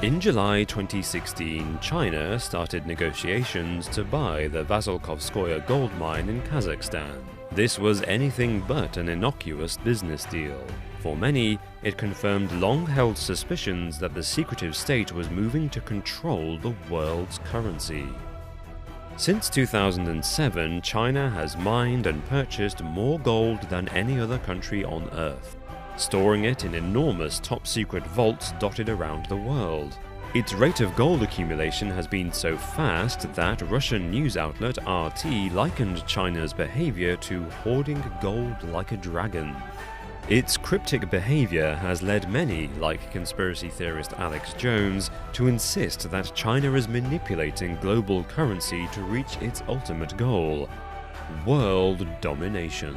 In July 2016, China started negotiations to buy the Vasilkovskoye gold mine in Kazakhstan. This was anything but an innocuous business deal. For many, it confirmed long-held suspicions that the secretive state was moving to control the world's currency. Since 2007, China has mined and purchased more gold than any other country on Earth, storing it in enormous top-secret vaults dotted around the world. Its rate of gold accumulation has been so fast that Russian news outlet RT likened China's behavior to hoarding gold like a dragon. Its cryptic behavior has led many, like conspiracy theorist Alex Jones, to insist that China is manipulating global currency to reach its ultimate goal: world domination.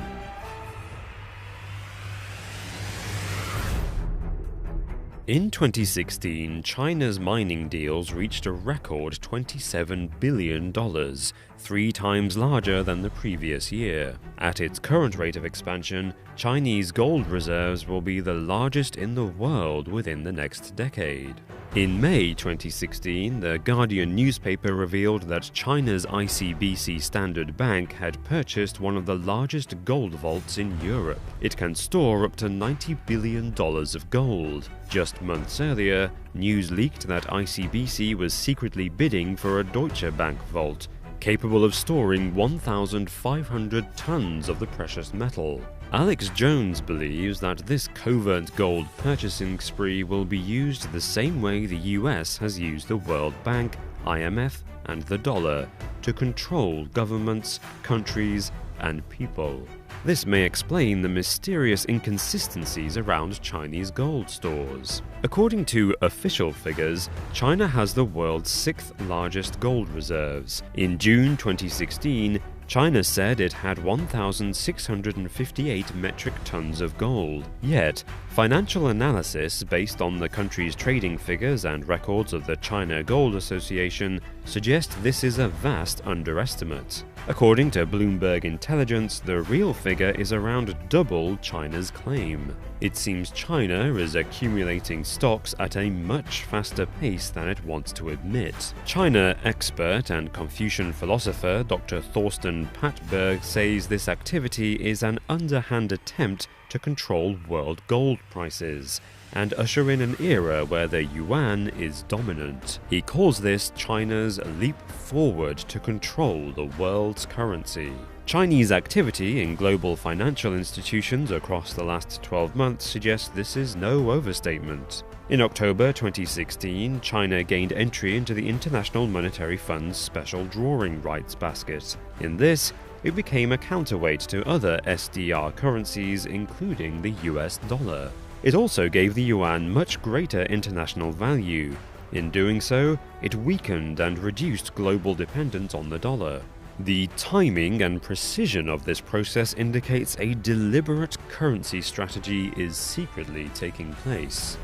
In 2016, China's mining deals reached a record $27 billion, 3 times larger than the previous year. At its current rate of expansion, Chinese gold reserves will be the largest in the world within the next decade. In May 2016, the Guardian newspaper revealed that China's ICBC Standard Bank had purchased one of the largest gold vaults in Europe. It can store up to $90 billion of gold. Just months earlier, news leaked that ICBC was secretly bidding for a Deutsche Bank vault, capable of storing 1,500 tons of the precious metal. Alex Jones believes that this covert gold purchasing spree will be used the same way the US has used the World Bank, IMF, and the dollar to control governments, countries, and people. This may explain the mysterious inconsistencies around Chinese gold stores. According to official figures, China has the world's 6th largest gold reserves. In June 2016, China said it had 1,658 metric tons of gold. Yet, financial analysis based on the country's trading figures and records of the China Gold Association suggest this is a vast underestimate. According to Bloomberg Intelligence, the real figure is around double China's claim. It seems China is accumulating stocks at a much faster pace than it wants to admit. China expert and Confucian philosopher Dr. Thorsten Patberg says this activity is an underhand attempt to control world gold prices and usher in an era where the yuan is dominant. He calls this China's leap forward to control the world's currency. Chinese activity in global financial institutions across the last 12 months suggests this is no overstatement. In October 2016, China gained entry into the International Monetary Fund's special drawing rights basket. In this, it became a counterweight to other SDR currencies, including the US dollar. It also gave the yuan much greater international value. In doing so, it weakened and reduced global dependence on the dollar. The timing and precision of this process indicates a deliberate currency strategy is secretly taking place.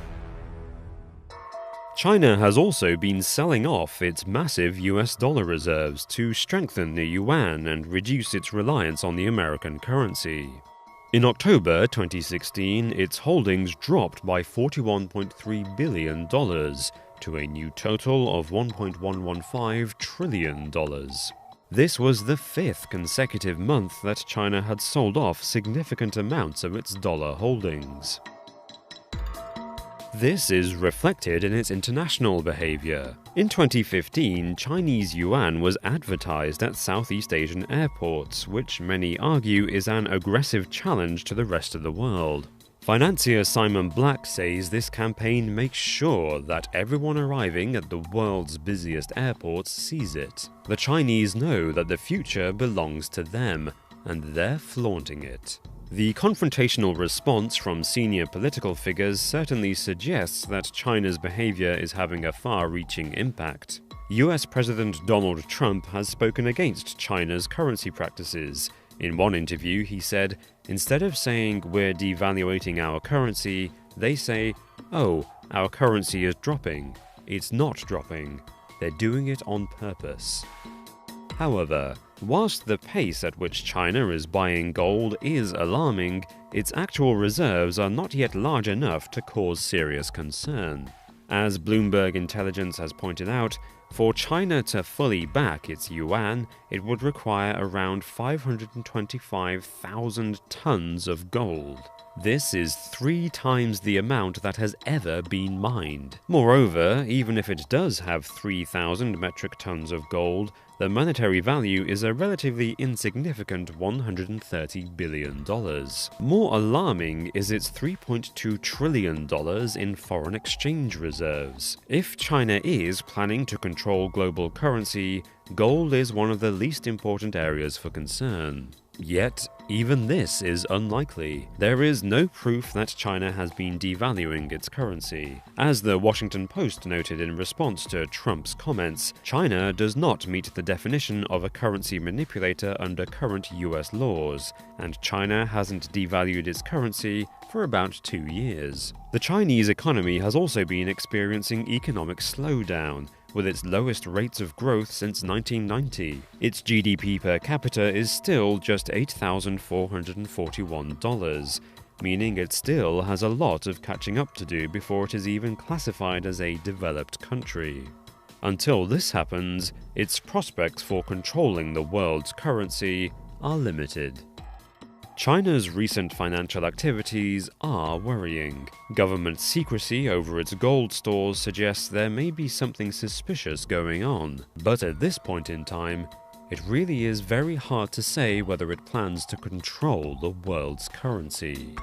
China has also been selling off its massive US dollar reserves to strengthen the yuan and reduce its reliance on the American currency. In October 2016, its holdings dropped by $41.3 billion to a new total of $1.115 trillion. This was the 5th consecutive month that China had sold off significant amounts of its dollar holdings. This is reflected in its international behavior. In 2015, Chinese yuan was advertised at Southeast Asian airports, which many argue is an aggressive challenge to the rest of the world. Financier Simon Black says this campaign makes sure that everyone arriving at the world's busiest airports sees it. The Chinese know that the future belongs to them, and they're flaunting it. The confrontational response from senior political figures certainly suggests that China's behavior is having a far-reaching impact. US President Donald Trump has spoken against China's currency practices. In one interview, he said, "Instead of saying we're devaluating our currency, they say, oh, our currency is dropping. It's not dropping. They're doing it on purpose." However, whilst the pace at which China is buying gold is alarming, its actual reserves are not yet large enough to cause serious concern. As Bloomberg Intelligence has pointed out, for China to fully back its yuan, it would require around 525,000 tons of gold. This is 3 times the amount that has ever been mined. Moreover, even if it does have 3,000 metric tons of gold, the monetary value is a relatively insignificant $130 billion. More alarming is its $3.2 trillion in foreign exchange reserves. If China is planning to control global currency, gold is one of the least important areas for concern. Yet, even this is unlikely. There is no proof that China has been devaluing its currency. As the Washington Post noted in response to Trump's comments, China does not meet the definition of a currency manipulator under current US laws, and China hasn't devalued its currency for about 2 years. The Chinese economy has also been experiencing economic slowdown, with its lowest rates of growth since 1990. Its GDP per capita is still just $8,441, meaning it still has a lot of catching up to do before it is even classified as a developed country. Until this happens, its prospects for controlling the world's currency are limited. China's recent financial activities are worrying. Government secrecy over its gold stores suggests there may be something suspicious going on. But at this point in time, it really is very hard to say whether it plans to control the world's currency.